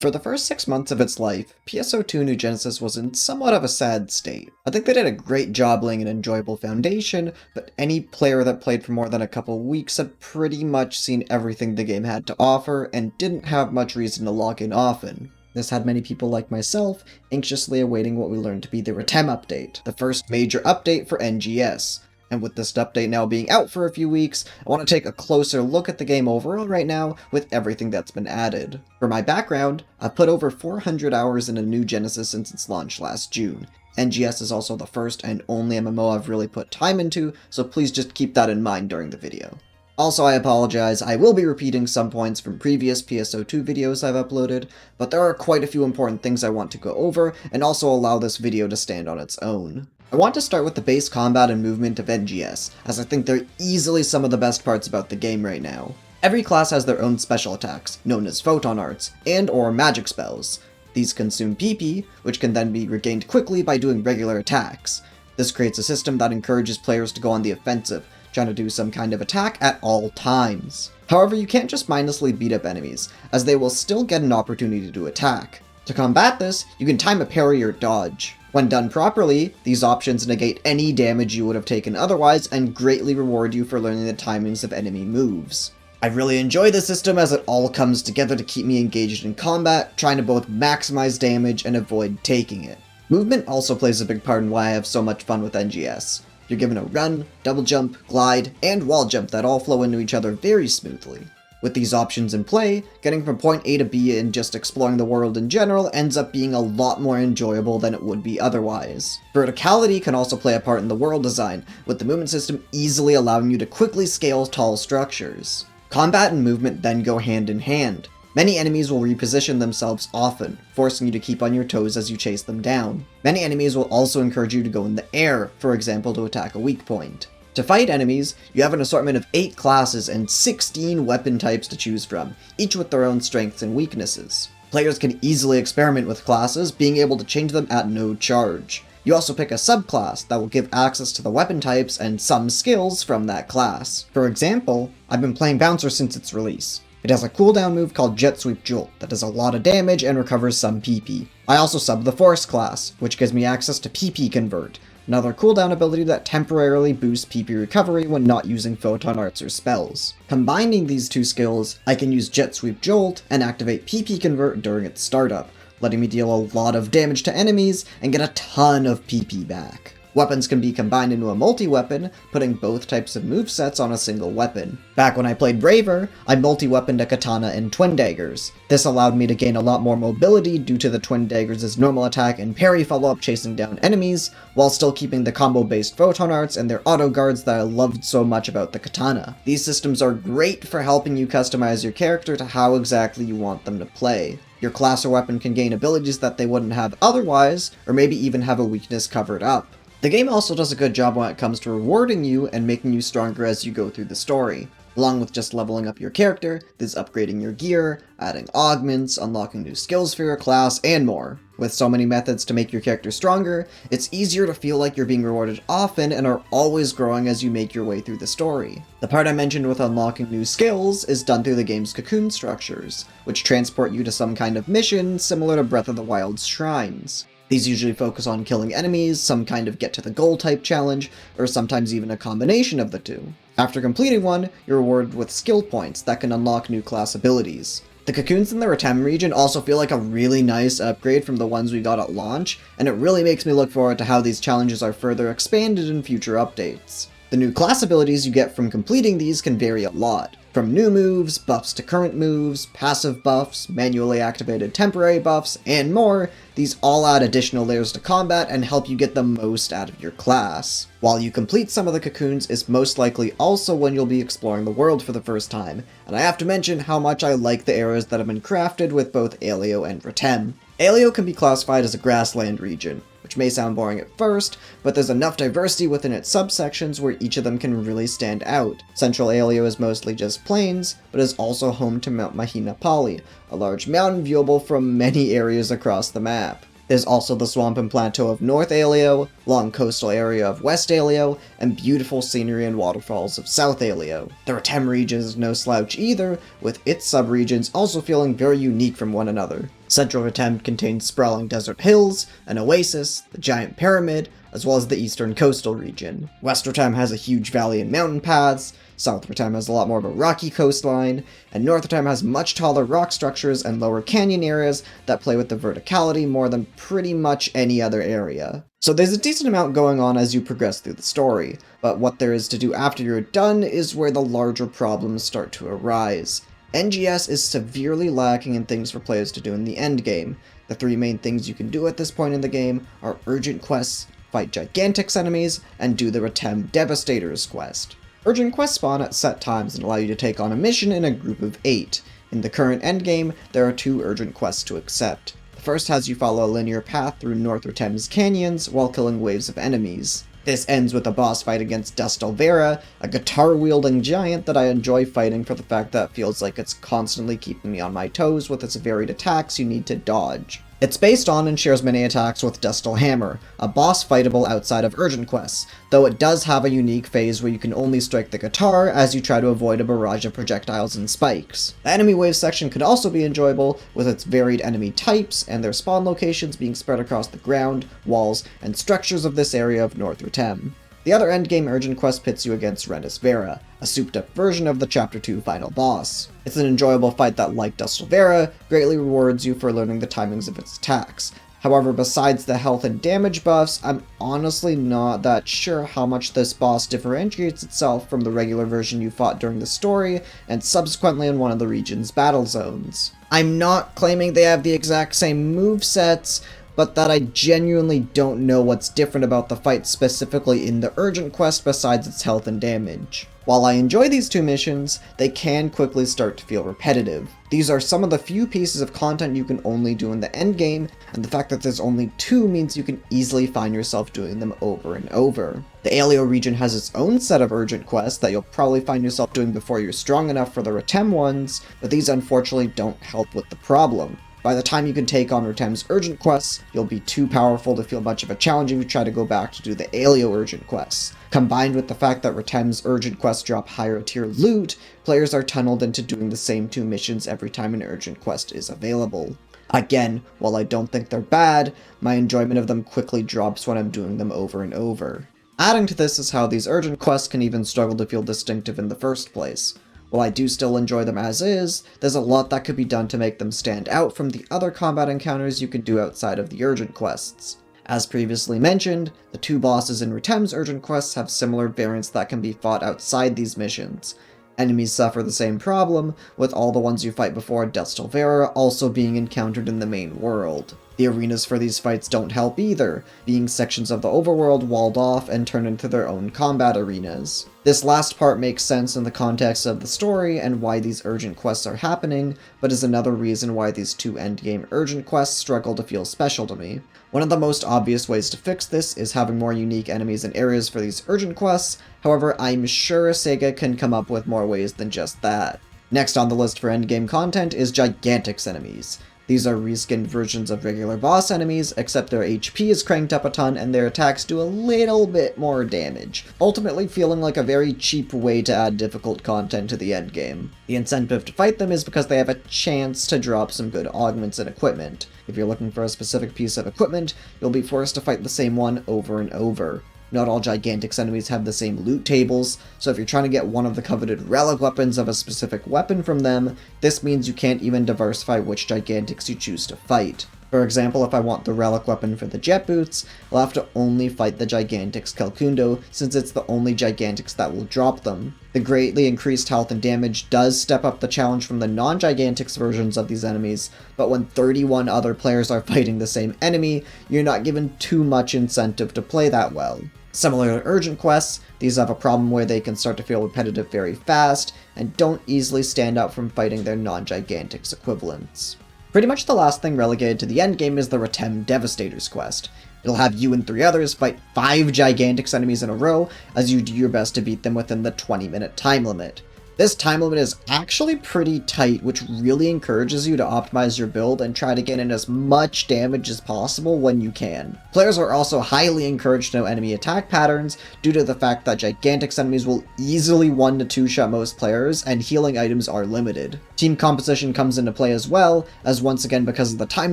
For the first 6 months of its life, PSO2 New Genesis was in somewhat of a sad state. I think they did a great job laying an enjoyable foundation, but any player that played for more than a couple weeks had pretty much seen everything the game had to offer and didn't have much reason to log in often. This had many people like myself anxiously awaiting what we learned to be the Retem update, the first major update for NGS. And with this update now being out for a few weeks, I want to take a closer look at the game overall right now with everything that's been added. For my background, I've put over 400 hours into New Genesis since its launch last June. NGS is also the first and only MMO I've really put time into, so please just keep that in mind during the video. Also, I apologize, I will be repeating some points from previous PSO2 videos I've uploaded, but there are quite a few important things I want to go over, and also allow this video to stand on its own. I want to start with the base combat and movement of NGS, as I think they're easily some of the best parts about the game right now. Every class has their own special attacks, known as photon arts, and/or magic spells. These consume PP, which can then be regained quickly by doing regular attacks. This creates a system that encourages players to go on the offensive, trying to do some kind of attack at all times. However, you can't just mindlessly beat up enemies, as they will still get an opportunity to attack. To combat this, you can time a parry or dodge. When done properly, these options negate any damage you would have taken otherwise and greatly reward you for learning the timings of enemy moves. I really enjoy the system as it all comes together to keep me engaged in combat, trying to both maximize damage and avoid taking it. Movement also plays a big part in why I have so much fun with NGS. You're given a run, double jump, glide, and wall jump that all flow into each other very smoothly. With these options in play, getting from point A to B and just exploring the world in general ends up being a lot more enjoyable than it would be otherwise. Verticality can also play a part in the world design, with the movement system easily allowing you to quickly scale tall structures. Combat and movement then go hand in hand. Many enemies will reposition themselves often, forcing you to keep on your toes as you chase them down. Many enemies will also encourage you to go in the air, for example to attack a weak point. To fight enemies, you have an assortment of 8 classes and 16 weapon types to choose from, each with their own strengths and weaknesses. Players can easily experiment with classes, being able to change them at no charge. You also pick a subclass that will give access to the weapon types and some skills from that class. For example, I've been playing Bouncer since its release. It has a cooldown move called Jet Sweep Jolt that does a lot of damage and recovers some PP. I also sub the Force class, which gives me access to PP Convert, another cooldown ability that temporarily boosts PP recovery when not using photon arts or spells. Combining these two skills, I can use Jet Sweep Jolt and activate PP Convert during its startup, letting me deal a lot of damage to enemies and get a ton of PP back. Weapons can be combined into a multi-weapon, putting both types of movesets on a single weapon. Back when I played Braver, I multi-weaponed a katana and twin daggers. This allowed me to gain a lot more mobility due to the twin daggers' normal attack and parry follow-up chasing down enemies, while still keeping the combo-based photon arts and their auto guards that I loved so much about the katana. These systems are great for helping you customize your character to how exactly you want them to play. Your class or weapon can gain abilities that they wouldn't have otherwise, or maybe even have a weakness covered up. The game also does a good job when it comes to rewarding you and making you stronger as you go through the story. Along with just leveling up your character, there's upgrading your gear, adding augments, unlocking new skills for your class, and more. With so many methods to make your character stronger, it's easier to feel like you're being rewarded often and are always growing as you make your way through the story. The part I mentioned with unlocking new skills is done through the game's Cocoon structures, which transport you to some kind of mission similar to Breath of the Wild's shrines. These usually focus on killing enemies, some kind of get-to-the-goal type challenge, or sometimes even a combination of the two. After completing one, you're rewarded with skill points that can unlock new class abilities. The Cocoons in the Retem region also feel like a really nice upgrade from the ones we got at launch, and it really makes me look forward to how these challenges are further expanded in future updates. The new class abilities you get from completing these can vary a lot. From new moves, buffs to current moves, passive buffs, manually activated temporary buffs, and more, these all add additional layers to combat and help you get the most out of your class. While you complete some of the Cocoons is most likely also when you'll be exploring the world for the first time, and I have to mention how much I like the areas that have been crafted with both Aelio and Retem. Aelio can be classified as a grassland region, which may sound boring at first, but there's enough diversity within its subsections where each of them can really stand out. Central Aelio is mostly just plains, but is also home to Mount Mahinapali, a large mountain viewable from many areas across the map. There's also the swamp and plateau of North Aelio, long coastal area of West Aelio, and beautiful scenery and waterfalls of South Aelio. The Retem region is no slouch either, with its subregions also feeling very unique from one another. Central Retem contains sprawling desert hills, an oasis, the giant pyramid, as well as the eastern coastal region. West Retem has a huge valley and mountain paths, South Retem has a lot more of a rocky coastline, and North Retem has much taller rock structures and lower canyon areas that play with the verticality more than pretty much any other area. So there's a decent amount going on as you progress through the story, but what there is to do after you're done is where the larger problems start to arise. NGS is severely lacking in things for players to do in the endgame. The three main things you can do at this point in the game are urgent quests, fight Gigantix enemies, and do the Retem Devastators quest. Urgent quests spawn at set times and allow you to take on a mission in a group of 8. In the current endgame, there are 2 urgent quests to accept. The first has you follow a linear path through North Retem's canyons while killing waves of enemies. This ends with a boss fight against Dustelvera, a guitar-wielding giant that I enjoy fighting for the fact that it feels like it's constantly keeping me on my toes with its varied attacks you need to dodge. It's based on and shares many attacks with Dustelhammer, a boss fightable outside of urgent quests, though it does have a unique phase where you can only strike the guitar as you try to avoid a barrage of projectiles and spikes. The enemy wave section could also be enjoyable, with its varied enemy types and their spawn locations being spread across the ground, walls, and structures of this area of North Retem. The other endgame urgent quest pits you against Dustelvera, a souped-up version of the Chapter 2 final boss. It's an enjoyable fight that, like Dustelvera, greatly rewards you for learning the timings of its attacks. However, besides the health and damage buffs, I'm honestly not that sure how much this boss differentiates itself from the regular version you fought during the story, and subsequently in one of the region's battle zones. I'm not claiming they have the exact same movesets, but that I genuinely don't know what's different about the fight specifically in the urgent quest besides its health and damage. While I enjoy these 2 missions, they can quickly start to feel repetitive. These are some of the few pieces of content you can only do in the endgame, and the fact that there's only 2 means you can easily find yourself doing them over and over. The Aelio region has its own set of urgent quests that you'll probably find yourself doing before you're strong enough for the Retem ones, but these unfortunately don't help with the problem. By the time you can take on Retem's urgent quests, you'll be too powerful to feel much of a challenge if you try to go back to do the Aelio urgent quests. Combined with the fact that Retem's urgent quests drop higher tier loot, players are tunneled into doing the same 2 missions every time an urgent quest is available. Again, while I don't think they're bad, my enjoyment of them quickly drops when I'm doing them over and over. Adding to this is how these urgent quests can even struggle to feel distinctive in the first place. While I do still enjoy them as is, there's a lot that could be done to make them stand out from the other combat encounters you can do outside of the urgent quests. As previously mentioned, the 2 bosses in Retem's urgent quests have similar variants that can be fought outside these missions. Enemies suffer the same problem, with all the ones you fight before Dustelvera also being encountered in the main world. The arenas for these fights don't help either, being sections of the overworld walled off and turned into their own combat arenas. This last part makes sense in the context of the story and why these urgent quests are happening, but is another reason why these 2 endgame urgent quests struggle to feel special to me. One of the most obvious ways to fix this is having more unique enemies and areas for these urgent quests, however I'm sure Sega can come up with more ways than just that. Next on the list for endgame content is Gigantix Enemies. These are reskinned versions of regular boss enemies, except their HP is cranked up a ton and their attacks do a little bit more damage, ultimately feeling like a very cheap way to add difficult content to the endgame. The incentive to fight them is because they have a chance to drop some good augments and equipment. If you're looking for a specific piece of equipment, you'll be forced to fight the same one over and over. Not all Gigantix enemies have the same loot tables, so if you're trying to get one of the coveted relic weapons of a specific weapon from them, this means you can't even diversify which Gigantix you choose to fight. For example, if I want the relic weapon for the jet boots, I'll have to only fight the Gigantix Calcundo, since it's the only Gigantix that will drop them. The greatly increased health and damage does step up the challenge from the non-Gigantix versions of these enemies, but when 31 other players are fighting the same enemy, you're not given too much incentive to play that well. Similar to urgent quests, these have a problem where they can start to feel repetitive very fast, and don't easily stand out from fighting their non-Gigantix equivalents. Pretty much the last thing relegated to the endgame is the Retem Devastators quest. It'll have you and 3 others fight 5 Gigantix enemies in a row, as you do your best to beat them within the 20-minute time limit. This time limit is actually pretty tight, which really encourages you to optimize your build and try to get in as much damage as possible when you can. Players are also highly encouraged to know enemy attack patterns due to the fact that Gigantix enemies will easily 1-2 shot most players, and healing items are limited. Team composition comes into play as well, as once again because of the time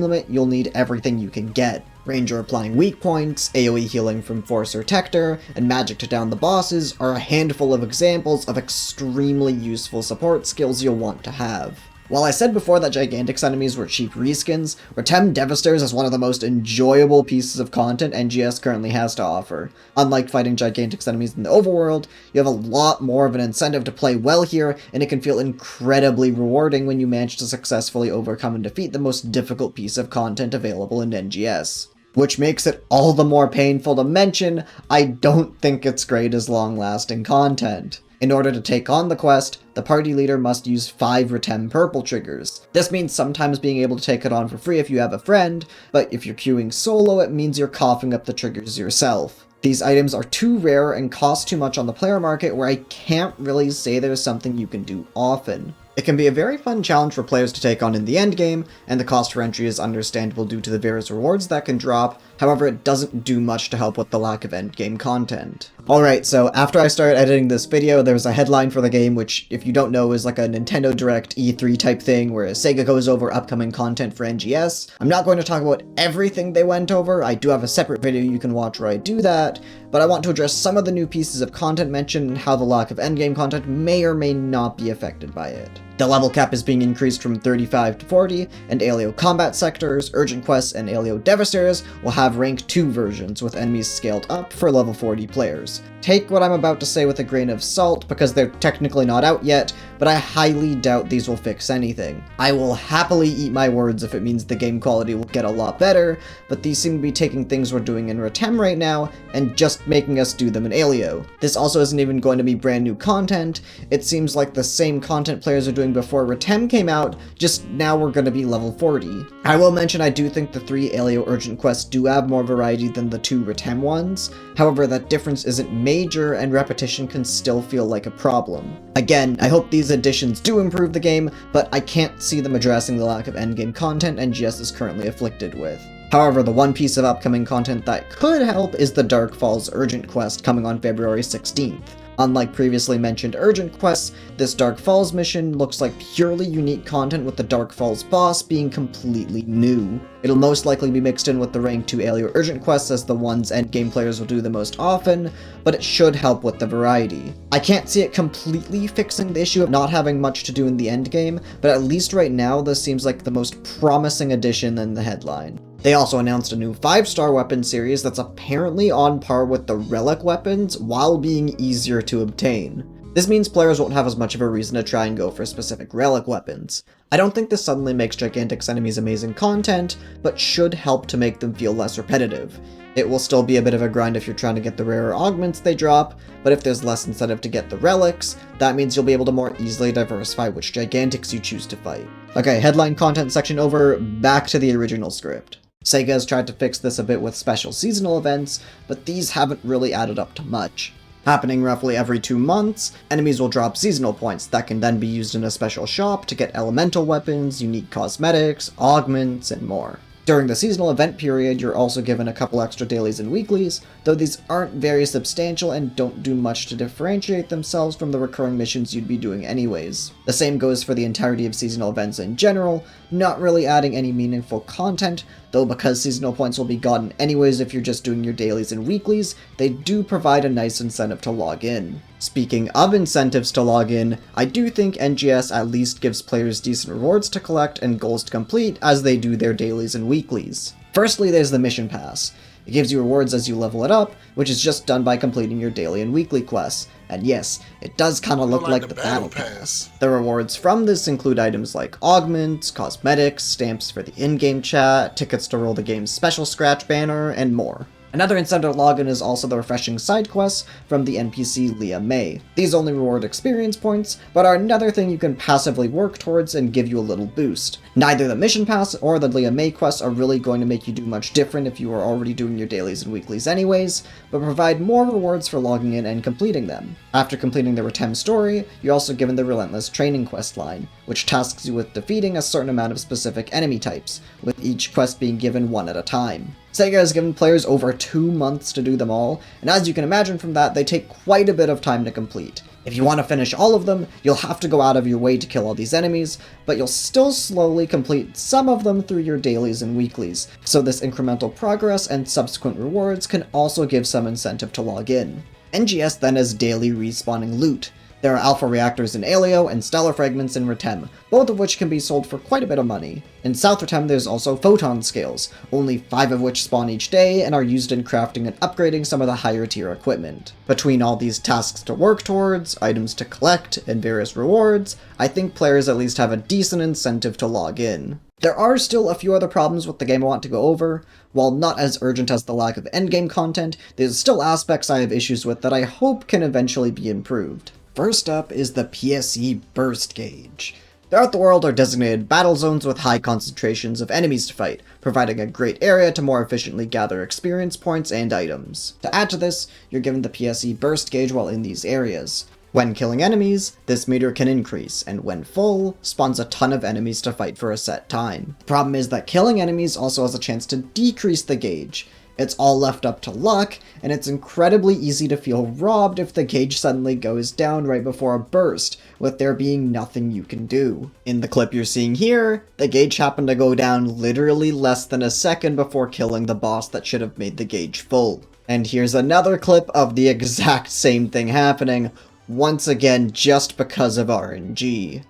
limit, you'll need everything you can get. Ranger applying weak points, AoE healing from Force or Tector, and magic to down the bosses are a handful of examples of extremely useful support skills you'll want to have. While I said before that Gigantix enemies were cheap reskins, Retem Devastators is one of the most enjoyable pieces of content NGS currently has to offer. Unlike fighting Gigantix enemies in the overworld, you have a lot more of an incentive to play well here, and it can feel incredibly rewarding when you manage to successfully overcome and defeat the most difficult piece of content available in NGS. Which makes it all the more painful to mention, I don't think it's great as long-lasting content. In order to take on the quest, the party leader must use 5 Retem purple triggers. This means sometimes being able to take it on for free if you have a friend, but if you're queuing solo, it means you're coughing up the triggers yourself. These items are too rare and cost too much on the player market where I can't really say there's something you can do often. It can be a very fun challenge for players to take on in the endgame, and the cost for entry is understandable due to the various rewards that can drop, however it doesn't do much to help with the lack of endgame content. Alright, so after I started editing this video, there was a headline for the game which, if you don't know, is like a Nintendo Direct E3 type thing where Sega goes over upcoming content for NGS. I'm not going to talk about everything they went over, I do have a separate video you can watch where I do that, but I want to address some of the new pieces of content mentioned and how the lack of endgame content may or may not be affected by it. The level cap is being increased from 35 to 40, and Aelio combat sectors, urgent quests, and Aelio Devastators will have rank 2 versions with enemies scaled up for level 40 players. Take what I'm about to say with a grain of salt because they're technically not out yet, but I highly doubt these will fix anything. I will happily eat my words if it means the game quality will get a lot better, but these seem to be taking things we're doing in Retem right now and just making us do them in Aelio. This also isn't even going to be brand new content, it seems like the same content players are doing before Retem came out, just now we're going to be level 40. I will mention I do think the 3 Aelio urgent quests do have more variety than the 2 Retem ones, however that difference isn't major and repetition can still feel like a problem. Again, I hope these additions do improve the game, but I can't see them addressing the lack of endgame content NGS is currently afflicted with. However, the one piece of upcoming content that could help is the Dark Falls urgent quest coming on February 16th. Unlike previously mentioned urgent quests, this Dark Falls mission looks like purely unique content with the Dark Falls boss being completely new. It'll most likely be mixed in with the rank 2 Aelio urgent quests as the ones endgame players will do the most often, but it should help with the variety. I can't see it completely fixing the issue of not having much to do in the endgame, but at least right now this seems like the most promising addition in the headline. They also announced a new 5-star weapon series that's apparently on par with the relic weapons while being easier to obtain. This means players won't have as much of a reason to try and go for specific relic weapons. I don't think this suddenly makes Gigantix Enemies amazing content, but should help to make them feel less repetitive. It will still be a bit of a grind if you're trying to get the rarer augments they drop, but if there's less incentive to get the relics, that means you'll be able to more easily diversify which Gigantix you choose to fight. Okay, headline content section over, back to the original script. Sega has tried to fix this a bit with special seasonal events, but these haven't really added up to much. Happening roughly every 2 months, enemies will drop seasonal points that can then be used in a special shop to get elemental weapons, unique cosmetics, augments, and more. During the seasonal event period, you're also given a couple extra dailies and weeklies, though these aren't very substantial and don't do much to differentiate themselves from the recurring missions you'd be doing anyways. The same goes for the entirety of seasonal events in general, not really adding any meaningful content, though because seasonal points will be gotten anyways if you're just doing your dailies and weeklies, they do provide a nice incentive to log in. Speaking of incentives to log in, I do think NGS at least gives players decent rewards to collect and goals to complete as they do their dailies and weeklies. Firstly, there's the Mission Pass. It gives you rewards as you level it up, which is just done by completing your daily and weekly quests. And yes, it does kinda look like the Battle Pass. The rewards from this include items like augments, cosmetics, stamps for the in-game chat, tickets to roll the game's special scratch banner, and more. Another incentive to log in is also the refreshing side quests from the NPC Leah May. These only reward experience points, but are another thing you can passively work towards and give you a little boost. Neither the mission pass or the Leah May quests are really going to make you do much different if you are already doing your dailies and weeklies anyways, but provide more rewards for logging in and completing them. After completing the Retem story, you're also given the Relentless Training quest line, which tasks you with defeating a certain amount of specific enemy types, with each quest being given one at a time. Sega has given players over 2 months to do them all, and as you can imagine from that, they take quite a bit of time to complete. If you want to finish all of them, you'll have to go out of your way to kill all these enemies, but you'll still slowly complete some of them through your dailies and weeklies, so this incremental progress and subsequent rewards can also give some incentive to log in. NGS then has daily respawning loot. There are alpha reactors in Aelio and stellar fragments in Retem, both of which can be sold for quite a bit of money. In South Retem there's also photon scales, only 5 of which spawn each day and are used in crafting and upgrading some of the higher tier equipment. Between all these tasks to work towards, items to collect, and various rewards, I think players at least have a decent incentive to log in. There are still a few other problems with the game I want to go over. While not as urgent as the lack of endgame content, there's still aspects I have issues with that I hope can eventually be improved. First up is the PSE Burst gauge. Throughout the world are designated battle zones with high concentrations of enemies to fight, providing a great area to more efficiently gather experience points and items. To add to this, you're given the PSE Burst gauge while in these areas. When killing enemies, this meter can increase, and when full, spawns a ton of enemies to fight for a set time. The problem is that killing enemies also has a chance to decrease the gauge. It's all left up to luck, and it's incredibly easy to feel robbed if the gauge suddenly goes down right before a burst, with there being nothing you can do. In the clip you're seeing here, the gauge happened to go down literally less than a second before killing the boss that should have made the gauge full. And here's another clip of the exact same thing happening, once again just because of RNG.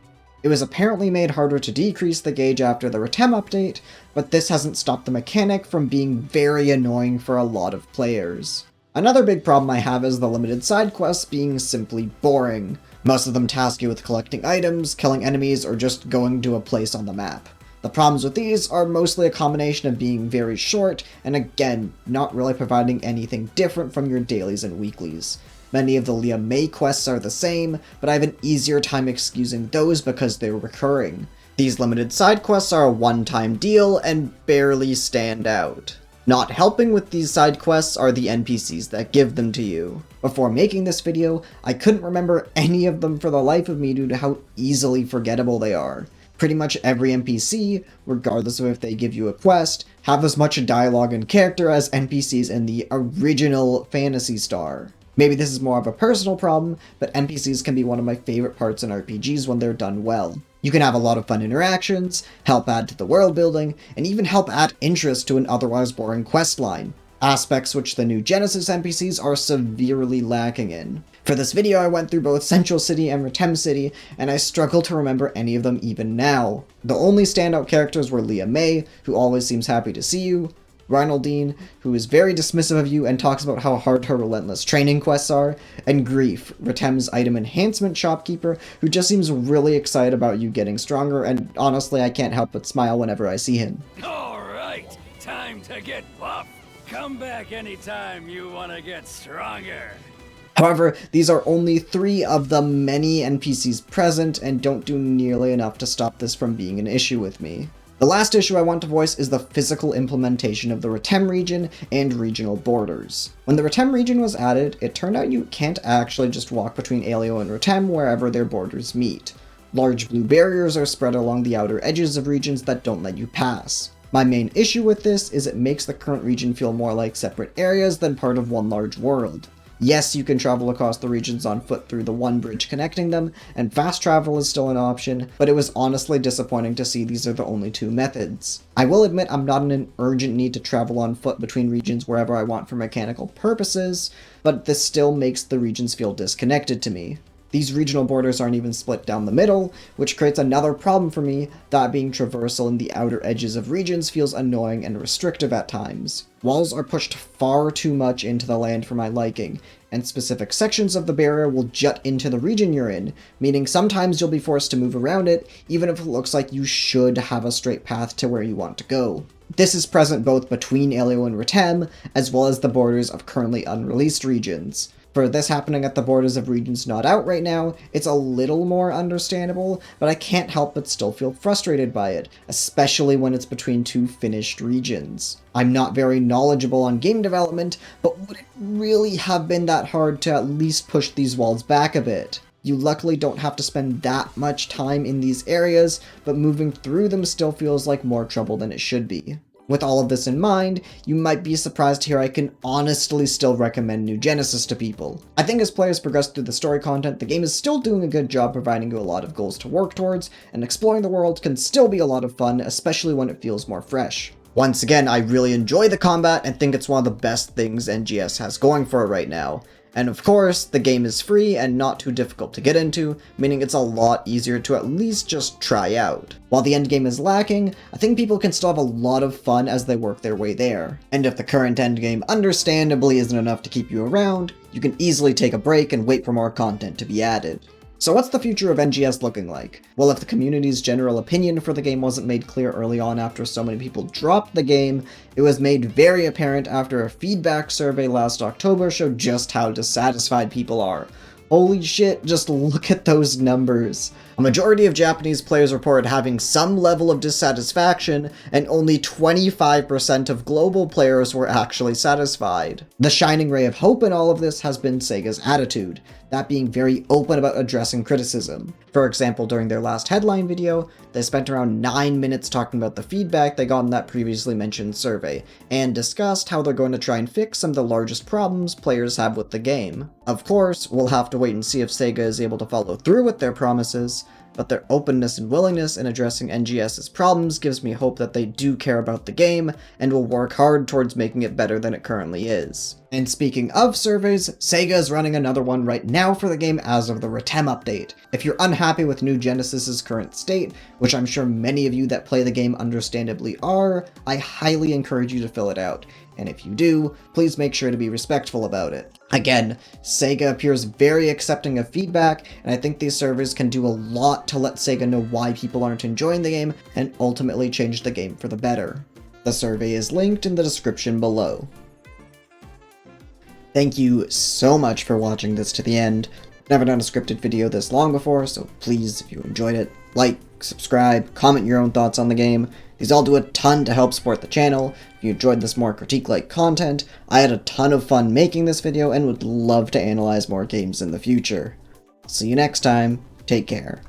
It was apparently made harder to decrease the gauge after the Retem update, but this hasn't stopped the mechanic from being very annoying for a lot of players. Another big problem I have is the limited side quests being simply boring. Most of them task you with collecting items, killing enemies, or just going to a place on the map. The problems with these are mostly a combination of being very short, and again, not really providing anything different from your dailies and weeklies. Many of the Leah May quests are the same, but I have an easier time excusing those because they're recurring. These limited side quests are a one-time deal and barely stand out. Not helping with these side quests are the NPCs that give them to you. Before making this video, I couldn't remember any of them for the life of me due to how easily forgettable they are. Pretty much every NPC, regardless of if they give you a quest, have as much dialogue and character as NPCs in the original Phantasy Star. Maybe this is more of a personal problem, but NPCs can be one of my favorite parts in RPGs when they're done well. You can have a lot of fun interactions, help add to the world building, and even help add interest to an otherwise boring questline. Aspects which the new Genesis NPCs are severely lacking in. For this video I went through both Central City and Retem City, and I struggle to remember any of them even now. The only standout characters were Leah May, who always seems happy to see you, Reinaldine, who is very dismissive of you and talks about how hard her relentless training quests are, and Grief, Retem's item enhancement shopkeeper, who just seems really excited about you getting stronger, and honestly I can't help but smile whenever I see him. Alright, time to get buff. Come back anytime you want to get stronger. However, these are only 3 of the many NPCs present and don't do nearly enough to stop this from being an issue with me. The last issue I want to voice is the physical implementation of the Retem region and regional borders. When the Retem region was added, it turned out you can't actually just walk between Aelio and Retem wherever their borders meet. Large blue barriers are spread along the outer edges of regions that don't let you pass. My main issue with this is it makes the current region feel more like separate areas than part of one large world. Yes, you can travel across the regions on foot through the one bridge connecting them, and fast travel is still an option, but it was honestly disappointing to see these are the only 2 methods. I will admit I'm not in an urgent need to travel on foot between regions wherever I want for mechanical purposes, but this still makes the regions feel disconnected to me. These regional borders aren't even split down the middle, which creates another problem for me, that being traversal in the outer edges of regions feels annoying and restrictive at times. Walls are pushed far too much into the land for my liking, and specific sections of the barrier will jut into the region you're in, meaning sometimes you'll be forced to move around it, even if it looks like you should have a straight path to where you want to go. This is present both between Aelio and Retem, as well as the borders of currently unreleased regions. For this happening at the borders of regions not out right now, it's a little more understandable, but I can't help but still feel frustrated by it, especially when it's between two finished regions. I'm not very knowledgeable on game development, but would it really have been that hard to at least push these walls back a bit? You luckily don't have to spend that much time in these areas, but moving through them still feels like more trouble than it should be. With all of this in mind, you might be surprised to hear I can honestly still recommend New Genesis to people. I think as players progress through the story content, the game is still doing a good job providing you a lot of goals to work towards, and exploring the world can still be a lot of fun, especially when it feels more fresh. Once again, I really enjoy the combat and think it's one of the best things NGS has going for it right now. And of course, the game is free and not too difficult to get into, meaning it's a lot easier to at least just try out. While the endgame is lacking, I think people can still have a lot of fun as they work their way there. And if the current endgame understandably isn't enough to keep you around, you can easily take a break and wait for more content to be added. So what's the future of NGS looking like? Well, if the community's general opinion for the game wasn't made clear early on after so many people dropped the game, it was made very apparent after a feedback survey last October showed just how dissatisfied people are. Holy shit, just look at those numbers. A majority of Japanese players reported having some level of dissatisfaction, and only 25% of global players were actually satisfied. The shining ray of hope in all of this has been Sega's attitude, that being very open about addressing criticism. For example, during their last headline video, they spent around 9 minutes talking about the feedback they got in that previously mentioned survey, and discussed how they're going to try and fix some of the largest problems players have with the game. Of course, we'll have to wait and see if Sega is able to follow through with their promises, but their openness and willingness in addressing NGS's problems gives me hope that they do care about the game, and will work hard towards making it better than it currently is. And speaking of surveys, Sega is running another one right now for the game as of the Retem update. If you're unhappy with New Genesis's current state, which I'm sure many of you that play the game understandably are, I highly encourage you to fill it out. And if you do, please make sure to be respectful about it. Again, Sega appears very accepting of feedback, and I think these surveys can do a lot to let Sega know why people aren't enjoying the game, and ultimately change the game for the better. The survey is linked in the description below. Thank you so much for watching this to the end. Never done a scripted video this long before, so please, if you enjoyed it, like, subscribe, comment your own thoughts on the game. These all do a ton to help support the channel. If you enjoyed this more critique-like content, I had a ton of fun making this video and would love to analyze more games in the future. I'll see you next time. Take care.